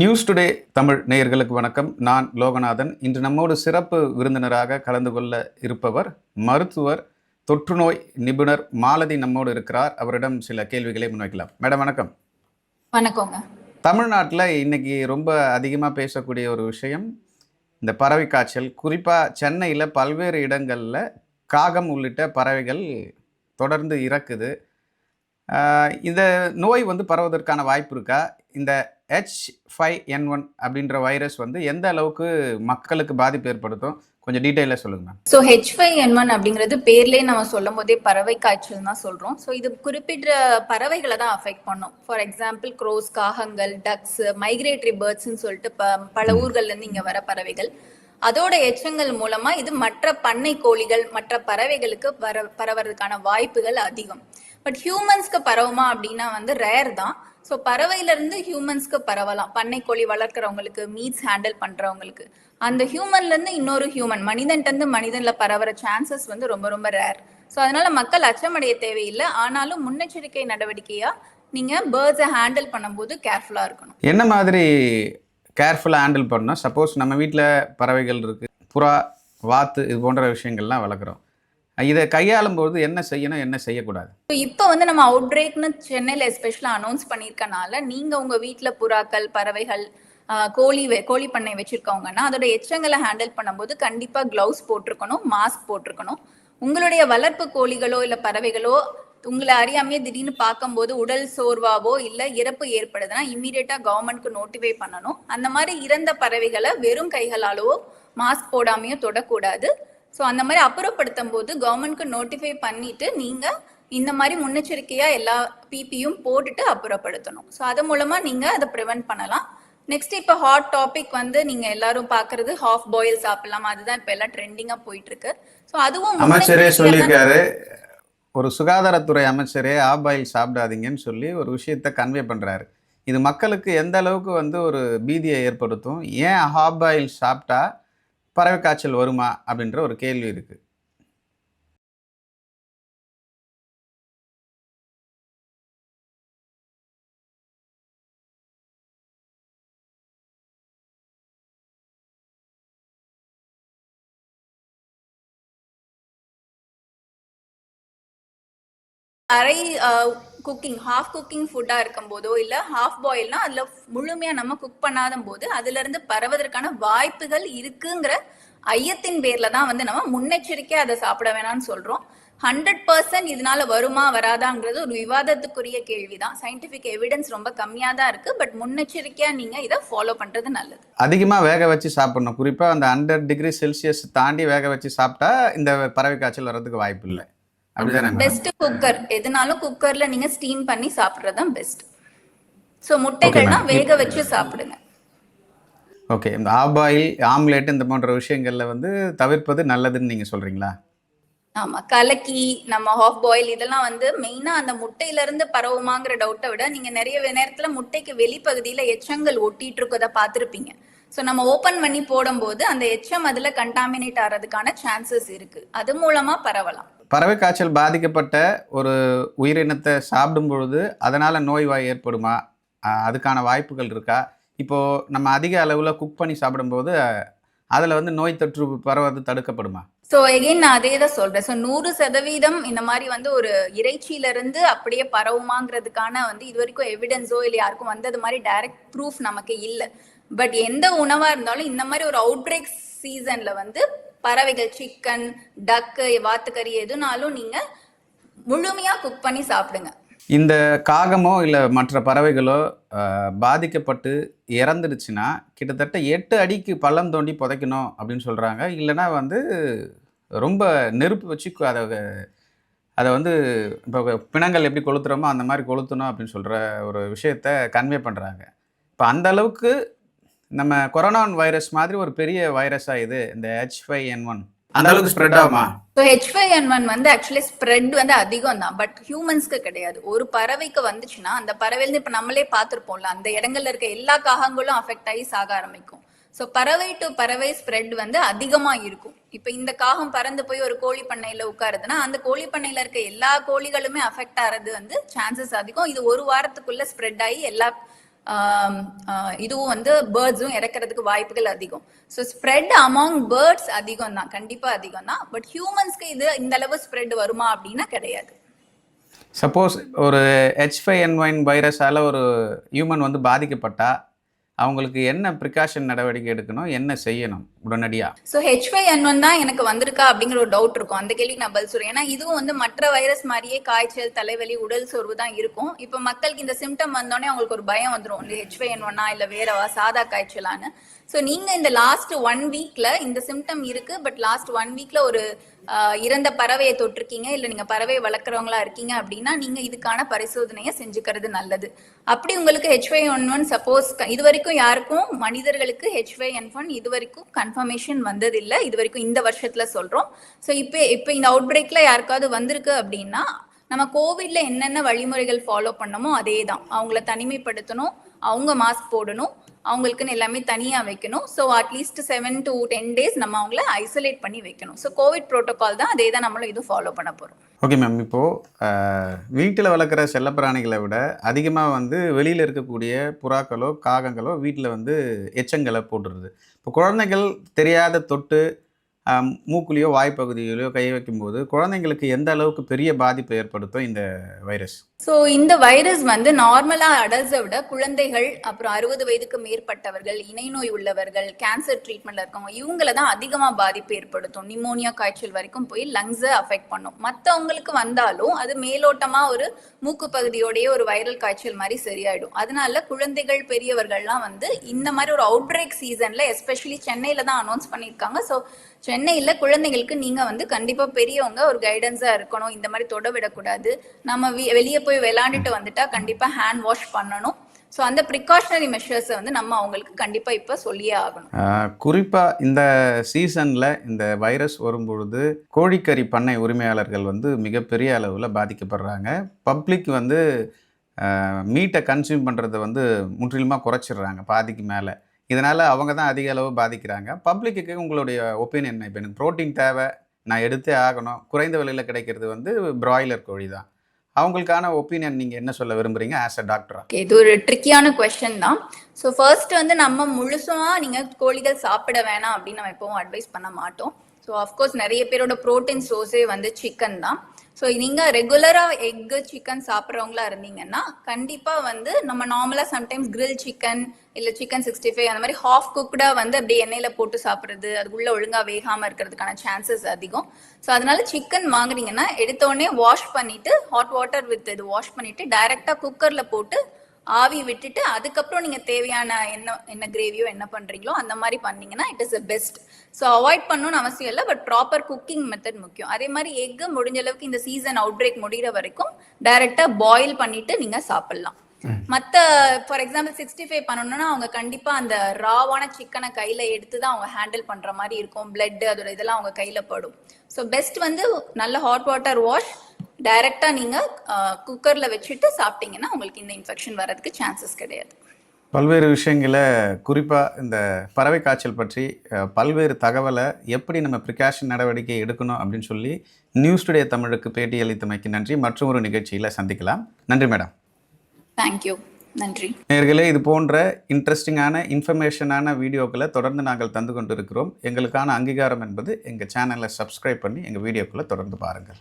News today Tamil நேயர்களுக்கு வணக்கம். நான் லோகநாதன். இன்று நம்மோடு சிறப்பு விருந்தினராக கலந்து கொள்ள இருப்பவர் மருத்துவர், தொற்றுநோய் நிபுணர் மாலதி நம்மோடு இருக்கிறார். அவரிடம் சில கேள்விகளை முன்வைக்கலாம். மேடம் வணக்கம். வணக்கங்க. தமிழ்நாட்டில் இன்னைக்கு ரொம்ப அதிகமாக பேசக்கூடிய ஒரு விஷயம் இந்த பறவை காய்ச்சல். குறிப்பாக சென்னையில் பல்வேறு இடங்களில் காகம் உள்ளிட்ட பறவைகள் தொடர்ந்து இறக்குது. இந்த நோய் பரவதற்கான வாய்ப்பு இருக்கா? இந்த H5N1 அப்படின்ற வைரஸ் எந்த அளவுக்கு மக்களுக்கு பாதிப்பு ஏற்படுத்தும்? கொஞ்சம் டீட்டெயிலாக சொல்லுங்க மேம். ஸோ H5N1 அப்படிங்கிறது பேர்லேயே நம்ம சொல்லும் போதே பறவை காய்ச்சல் தான் சொல்றோம். ஸோ இது குறிப்பிட்ட பறவைகளை தான் அஃபெக்ட் பண்ணும். ஃபார் எக்ஸாம்பிள் க்ரோஸ், காகங்கள், டக்ஸ், மைக்ரேட்டரி பேர்ட்ஸ்ன்னு சொல்லிட்டு பல ஊர்கள்ல இருந்து இங்க வர பறவைகள். அதோட எச்சங்கள் மூலமா இது மற்ற பண்ணை கோழிகள், மற்ற பறவைகளுக்கு பரவறதுக்கான வாய்ப்புகள் அதிகம். பட் ஹியூமன்ஸ்க்கு பரவுமா அப்படின்னா ரேர் தான். ஸோ பறவையில இருந்து ஹியூமன்ஸ்க்கு பரவலாம். பண்ணை கோழி வளர்க்குறவங்களுக்கு, மீட்ஸ் ஹேண்டில் பண்றவங்களுக்கு. அந்த ஹியூமன்ல இருந்து இன்னொரு ஹியூமன், மனிதன்ட்ட இருந்து மனிதன்ல பரவற சான்சஸ் ரொம்ப ரொம்ப ரேர். ஸோ அதனால மக்கள் அச்சமடைய தேவையில்லை. ஆனாலும் முன்னெச்சரிக்கை நடவடிக்கையா நீங்க பேர்ட்ஸை ஹேண்டில் பண்ணும்போது கேர்ஃபுல்லா இருக்கணும். என்ன மாதிரி கேர்ஃபுல்லாக ஹேண்டில் பண்ணணும்? சப்போஸ் நம்ம வீட்டில் பறவைகள் இருக்கு, புறா, வாத்து, இது போன்ற விஷயங்கள்லாம் வளர்க்குறோம். இதை கையாளும் போது என்ன செய்யணும், என்ன செய்யக்கூடாது? இப்போ நம்ம அவுட் பிரேக்னு சென்னையில எஸ்பெஷலா அனௌன்ஸ் பண்ணியிருக்கனால நீங்க உங்க வீட்டுல புறாக்கள், பறவைகள், கோழி பண்ணை வச்சிருக்கவங்கன்னா அதோட எச்சங்களை ஹேண்டில் பண்ணும்போது கண்டிப்பா கிளவுஸ் போட்டிருக்கணும், மாஸ்க் போட்டிருக்கணும். உங்களுடைய வளர்ப்பு கோழிகளோ இல்ல பறவைகளோ உங்களை அறியாமையே திடீர்னு பார்க்கும்போது உடல் சோர்வாவோ இல்ல இறப்பு ஏற்படுதுன்னா இம்மீடியட்டா கவர்மெண்ட்க்கு நோட்டிஃபை பண்ணணும். அந்த மாதிரி இறந்த பறவைகளை வெறும் கைகளாலோ மாஸ்க் போடாமையோ தொடக்கூடாது. ஸோ அந்த மாதிரி அப்புறப்படுத்தும் போது கவர்மெண்ட்க்கு நோட்டிஃபை பண்ணிட்டு நீங்க இந்த மாதிரி முன்னெச்சரிக்கையா எல்லா பிபியும் போட்டுட்டு அப்புறப்படுத்தணும். ஸோ அது மூலமா நீங்க அதை ப்ரிவென்ட் பண்ணலாம். நெக்ஸ்ட் இப்போ ஹாட் டாபிக் நீங்க எல்லாரும் பாக்குறது ஹாஃப் பாயில் சாப்பிடலாம். அதுதான் இப்போ எல்லாம் ட்ரெண்டிங்கா போயிட்டு இருக்கு. ஸோ அதுவும் அமைச்சரே சொல்லியிருக்காரு, ஒரு சுகாதாரத்துறை அமைச்சரே ஆஃப் பாயில் சாப்பிடாதீங்கன்னு சொல்லி ஒரு விஷயத்த கன்வே பண்றாரு. இது மக்களுக்கு எந்த அளவுக்கு ஒரு பீதியை ஏற்படுத்தும்? ஏன் ஹாஃப் பாயில் சாப்பிட்டா பறவை காய்ச்சல் வருமா அப்படின்ற ஒரு கேள்வி இருக்கு. அரை குக்கிங், ஹாஃப் குக்கிங் ஃபுட்டா இருக்கும் போதோ இல்ல ஹாஃப் பாயில்னா அதுல முழுமையா நம்ம குக் பண்ணாத போது அதுல இருந்து பரவதற்கான வாய்ப்புகள் இருக்குங்கிற ஐயத்தின் பேர்ல தான் நம்ம முன்னெச்சரிக்கையா அதை சாப்பிட வேணாம்னு சொல்றோம். 100% இதனால வருமா வராதாங்கிறது ஒரு விவாதத்துக்குரிய கேள்விதான். சயின்டிபிக் எவிடன்ஸ் ரொம்ப கம்மியா தான் இருக்கு. பட் முன்னெச்சரிக்கையா நீங்க இதை ஃபாலோ பண்றது நல்லது. அதிகமா வேக வச்சு சாப்பிடணும். குறிப்பா அந்த 100 டிகிரி செல்சியஸ் தாண்டி வேக வச்சு சாப்பிட்டா இந்த பறவை காய்ச்சல் வர்றதுக்கு வாய்ப்பு இல்லை. பெஸ்ட் குக்கர் எதுனாலும் குக்கர்ல நீங்க ஸ்டீம் பண்ணி சாப்பிடுறது பெஸ்ட். சோ முட்டைகள்னா வேக வச்சு சாப்பிடுங்க. ஓகே, இந்த ஆபாயில், ஆம்லேட் இந்த போன்ற விஷயங்கள்ல தவிர்ப்பது நல்லதுன்னு நீங்க சொல்றீங்களா? ஆமா, கலக்கி நம்ம ஹாஃப் பாயில் இதெல்லாம் மெயினா அந்த முட்டையில இருந்து பரவுமாங்கிற டவுட்டை விட நீங்க நிறைய நேரத்துல முட்டைக்கு வெளிப்பகுதியில எச்சங்கள் ஒட்டிட்டு இருக்கதை பார்த்திருப்பீங்க. ஸோ நம்ம ஓப்பன் பண்ணி போடும்போது அந்த எச்சம் அதுல கண்டாமினேட் ஆகிறதுக்கான சான்சஸ் இருக்கு. அது மூலமா பரவலாம். பறவை காய்ச்சல் பாதிக்கப்பட்ட ஒரு உயிரினத்தை சாப்பிடும் பொழுது அதனால நோய்வாய் ஏற்படுமா? அதுக்கான வாய்ப்புகள் இருக்கா? இப்போ நம்ம அதிக அளவில் குக் பண்ணி சாப்பிடும்போது அதில் நோய் தொற்று பரவது தடுக்கப்படுமா? ஸோ எகெயின் நான் அதே தான் சொல்றேன். ஸோ 100% இந்த மாதிரி ஒரு இறைச்சியில இருந்து அப்படியே பரவுமாங்கிறதுக்கான இது வரைக்கும் எவிடன்ஸோ இல்லை யாருக்கும் அது மாதிரி டைரக்ட் ப்ரூஃப் நமக்கு இல்லை. பட் எந்த உணவா இருந்தாலும் இந்த மாதிரி ஒரு அவுட் பிரேக் சீசன்ல பறவைகள், சிக்கன், டக்கு, வாத்துக்கறி எதுனாலும் நீங்க முழுமையா குக் பண்ணி சாப்பிடுங்க. இந்த காகமோ இல்லை மற்ற பறவைகளோ பாதிக்கப்பட்டு இறந்துடுச்சுன்னா கிட்டத்தட்ட 8 அடிக்கு பள்ளம் தோண்டி புதைக்கணும் அப்படின்னு சொல்கிறாங்க. இல்லைன்னா ரொம்ப நெருப்பு வச்சு அதை இப்போ பிணங்கள் எப்படி கொளுத்துறோமோ அந்த மாதிரி கொளுத்தணும் அப்படின்னு சொல்கிற ஒரு விஷயத்த கன்வே பண்ணுறாங்க. இப்போ அந்த அளவுக்கு நம்ம கொரோனா வைரஸ் மாதிரி ஒரு பெரிய வைரஸா இது இந்த H5N1 அந்த அளவுக்கு ஸ்ப்ரெட் ஆகுமா? ஸோ H5N1 ஆக்சுவலி ஸ்ப்ரெட் அதிகம் தான். பட் ஹியூமன்ஸ்க்கு கிடையாது. ஒரு பறவைக்கு வந்துச்சுன்னா அந்த பறவையில இப்ப நம்மளே பார்த்துருப்போம்ல, அந்த இடங்கள்ல இருக்க எல்லா காகங்களும் அஃபெக்ட் ஆகி சாக ஆரம்பிக்கும். ஸோ பறவை டு பறவை ஸ்ப்ரெட் அதிகமா இருக்கும். இப்ப இந்த காகம் பறந்து போய் ஒரு கோழி பண்ணையில உட்காருதுன்னா அந்த கோழி பண்ணையில இருக்க எல்லா கோழிகளுமே அஃபெக்ட் ஆறது சான்சஸ் அதிகம். இது ஒரு வாரத்துக்குள்ள ஸ்ப்ரெட் ஆகி எல்லா இதுவும் வந்து பேர்ட்ஸும் இறக்கிறதுக்கு வாய்ப்புகள் அதிகம். ஸோ ஸ்ப்ரெட் அமாங் பேர்ட்ஸ் அதிகம் தான், கண்டிப்பா அதிகம் தான். பட் ஹியூமன்ஸ்க்கு இது இந்த அளவு ஸ்ப்ரெட் வருமா அப்படின்னா கிடையாது. சப்போஸ் ஒரு H5N1 வைரஸால் ஒரு ஹியூமன் வந்து பாதிக்கப்பட்டா அவங்களுக்கு என்ன ப்ரிகாஷன் நடவடிக்கை எடுக்கணும், என்ன செய்யணும் உடனடியாக? ஸோ H5N1 தான் எனக்கு வந்திருக்கா அப்படிங்கிற ஒரு டவுட் இருக்கும். அந்த கேள்விக்கு நான் பதில் சொல்றேன். ஏன்னா இதுவும் வந்து மற்ற வைரஸ் மாதிரியே காய்ச்சல், தலைவலி, உடல் சோர்வு தான் இருக்கும். இப்போ மக்களுக்கு இந்த சிம்டம் வந்தோடனே அவங்களுக்கு ஒரு பயம் வந்துடும், இல்லை H5N1 இல்லை வேறவா சாதா காய்ச்சலான்னு. ஸோ நீங்க இந்த லாஸ்ட் 1 வீக்ல இந்த சிம்டம் இருக்கு, பட் லாஸ்ட் 1 வீக்ல ஒரு இறந்த பறவையை தொட்டிருக்கீங்க, இல்லை நீங்க பறவையை வளர்க்குறவங்களா இருக்கீங்க அப்படின்னா நீங்க இதுக்கான பரிசோதனையை செஞ்சுக்கிறது நல்லது. அப்படி உங்களுக்கு H5N1 சப்போஸ் இது வரைக்கும் யாருக்கும் மனிதர்களுக்கு H5N1 இது வரைக்கும் கன்ஃபர்மேஷன் வந்ததில்லை, இது வரைக்கும் இந்த வருஷத்துல சொல்றோம். ஸோ இப்போ இந்த அவுட் பிரேக்ல யாருக்காவது வந்திருக்கு அப்படின்னா நம்ம கோவிட்ல என்னென்ன வழிமுறைகள் ஃபாலோ பண்ணமோ அதே தான். அவங்கள தனிமைப்படுத்தணும், அவங்க மாஸ்க் போடணும், அவங்களுக்குன்னு எல்லாமே தனியாக வைக்கணும். ஸோ அட்லீஸ்ட் 7 to 10 days நம்ம அவங்கள ஐசோலேட் பண்ணி வைக்கணும். ஸோ கோவிட் ப்ரோட்டோகால் தான், அதே தான் நம்மளும் இதுவும் ஃபாலோ பண்ண போகிறோம். Okay ma'am. இப்போது வீட்டில் வளர்க்குற செல்லப்பிராணிகளை விட அதிகமாக வந்து வெளியில் இருக்கக்கூடிய புறாக்களோ காகங்களோ வீட்டில் வந்து எச்சங்களை போட்டுருது. இப்போ குழந்தைகள் தெரியாத தொட்டு மூக்குலேயோ வாய்ப்பகுதியிலையோ கை வைக்கும்போது குழந்தைங்களுக்கு எந்த அளவுக்கு பெரிய பாதிப்பு ஏற்படுத்தும் இந்த வைரஸ்? ஸோ இந்த வைரஸ் வந்து நார்மலாக அடல்ட்ஸை விட குழந்தைகள், அப்புறம் 60 வயதுக்கு மேற்பட்டவர்கள், இணை நோய் உள்ளவர்கள், கேன்சர் ட்ரீட்மெண்ட்ல இருக்கவங்க, இவங்களை தான் அதிகமாக பாதிப்பு ஏற்படுத்தும். நிமோனியா காய்ச்சல் வரைக்கும் போய் லங்ஸை அஃபெக்ட் பண்ணும். மற்றவங்களுக்கு வந்தாலும் அது மேலோட்டமாக ஒரு மூக்கு பகுதியோடைய ஒரு வைரல் காய்ச்சல் மாதிரி சரியாயிடும். அதனால குழந்தைகள், பெரியவர்கள்லாம் வந்து இந்த மாதிரி ஒரு அவுட் பிரேக் சீசன்ல, எஸ்பெஷலி சென்னையில தான் அனௌன்ஸ் பண்ணியிருக்காங்க. ஸோ சென்னையில் குழந்தைங்களுக்கு நீங்கள் வந்து கண்டிப்பாக பெரியவங்க ஒரு கைடன்ஸாக இருக்கணும். இந்த மாதிரி தொட விடக்கூடாது. நம்ம வெளியே போய் விளையாண்டுட்டு வந்துட்டா கண்டிப்பாக ஹேண்ட் வாஷ் பண்ணணும். ஸோ அந்த ப்ரிகாஷனரி மெஷர்ஸை வந்து நம்ம அவங்களுக்கு கண்டிப்பாக இப்போ சொல்லியே ஆகணும். குறிப்பாக இந்த சீசனில் இந்த வைரஸ் வரும்பொழுது கோழிக்கறி பண்ணை உரிமையாளர்கள் வந்து மிகப்பெரிய அளவில் பாதிக்கப்படுறாங்க. பப்ளிக் வந்து மீட்டை கன்சியூம் பண்ணுறதை வந்து முற்றிலுமாக குறைச்சிடுறாங்க பாதிக்கு மேலே. இதனால் அவங்க தான் அதிக அளவு பாதிக்கிறாங்க. பப்ளிக்கு உங்களுடைய ஒப்பீனியன் என்ன? இப்போ எனக்கு ப்ரோட்டீன் தேவை, நான் எடுத்தே ஆகணும், குறைந்த விலையில் கிடைக்கிறது வந்து பிராய்லர் கோழி தான். அவங்களுக்கான ஒப்பீனியன் நீங்கள் என்ன சொல்ல விரும்புகிறீங்க ஆஸ் அ டாக்டரா? இது ஒரு ட்ரிக்கியான கொஸ்டின் தான். ஸோ ஃபர்ஸ்ட் வந்து நம்ம முழுசுமாக நீங்கள் கோழிகள் சாப்பிட வேணாம் அப்படின்னு நம்ம எப்பவும் அட்வைஸ் பண்ண மாட்டோம். ஸோ அஃப்கோர்ஸ் நிறைய பேரோட ப்ரோட்டீன் சோர்ஸே வந்து சிக்கன் தான். ஸோ நீங்கள் ரெகுலராக எக்கு, சிக்கன் சாப்பிட்றவங்களா இருந்தீங்கன்னா கண்டிப்பாக வந்து நம்ம நார்மலாக சம்டைம்ஸ் கிரில் சிக்கன் இல்லை சிக்கன் 65 அந்த மாதிரி ஹாஃப் குக்டாக வந்து அப்படியே எண்ணெயில் போட்டு சாப்பிட்றது, அதுக்குள்ளே ஒழுங்காக வேகாமல் இருக்கிறதுக்கான சான்சஸ் அதிகம். ஸோ அதனால சிக்கன் வாங்குறீங்கன்னா எடுத்தோடனே வாஷ் பண்ணிவிட்டு, ஹாட் வாட்டர் வித் இது வாஷ் பண்ணிவிட்டு டைரெக்டாக குக்கரில் போட்டு ஆவி விட்டுட்டு அதுக்கப்புறம் நீங்கள் தேவையான என்ன கிரேவியோ என்ன பண்ணுறீங்களோ அந்த மாதிரி பண்ணீங்கன்னா it is the best. So avoid பண்ணணும்னு அவசியம் இல்லை, பட் ப்ராப்பர் குக்கிங் மெத்தட் முக்கியம். அதே மாதிரி எக்கு முடிஞ்ச அளவுக்கு இந்த சீசன் அவுட் பிரேக் முடிகிற வரைக்கும் டைரெக்டாக பாயில் பண்ணிட்டு நீங்கள் சாப்பிட்லாம். மற்ற ஃபார் எக்ஸாம்பிள் 65 பண்ணணும்னா அவங்க கண்டிப்பாக அந்த ராவான சிக்கனை கையில் எடுத்து தான் அவங்க ஹேண்டில் பண்ணுற மாதிரி இருக்கும். பிளட் அதோட இதெல்லாம் அவங்க கையில் படும். ஸோ பெஸ்ட் வந்து நல்ல ஹாட் வாட்டர் வாஷ் டைரெக்டாக நீங்கள் குக்கரில் வச்சுட்டு சாப்பிட்டீங்கன்னா உங்களுக்கு இந்த இன்ஃபெக்ஷன் வரதுக்கு சான்சஸ் கிடையாது. பல்வேறு விஷயங்களை குறிப்பாக இந்த பறவை காய்ச்சல் பற்றி பல்வேறு தகவலை எப்படி நம்ம ப்ரிகாஷன் நடவடிக்கை எடுக்கணும் அப்படின்னு சொல்லி நியூஸ் டுடே தமிழுக்கு பேட்டி அளித்தமைக்கு நன்றி. மற்றும் ஒரு நிகழ்ச்சியில் சந்திக்கலாம். நன்றி மேடம். தேங்க்யூ. நன்றி நேயர்களே. இது போன்ற இன்ட்ரெஸ்டிங்கான இன்ஃபர்மேஷனான வீடியோக்களை தொடர்ந்து நாங்கள் தந்து கொண்டு இருக்கிறோம். எங்களுக்கான அங்கீகாரம் என்பது எங்கள் சேனலை சப்ஸ்கிரைப் பண்ணி எங்கள் வீடியோக்களை தொடர்ந்து பாருங்கள்.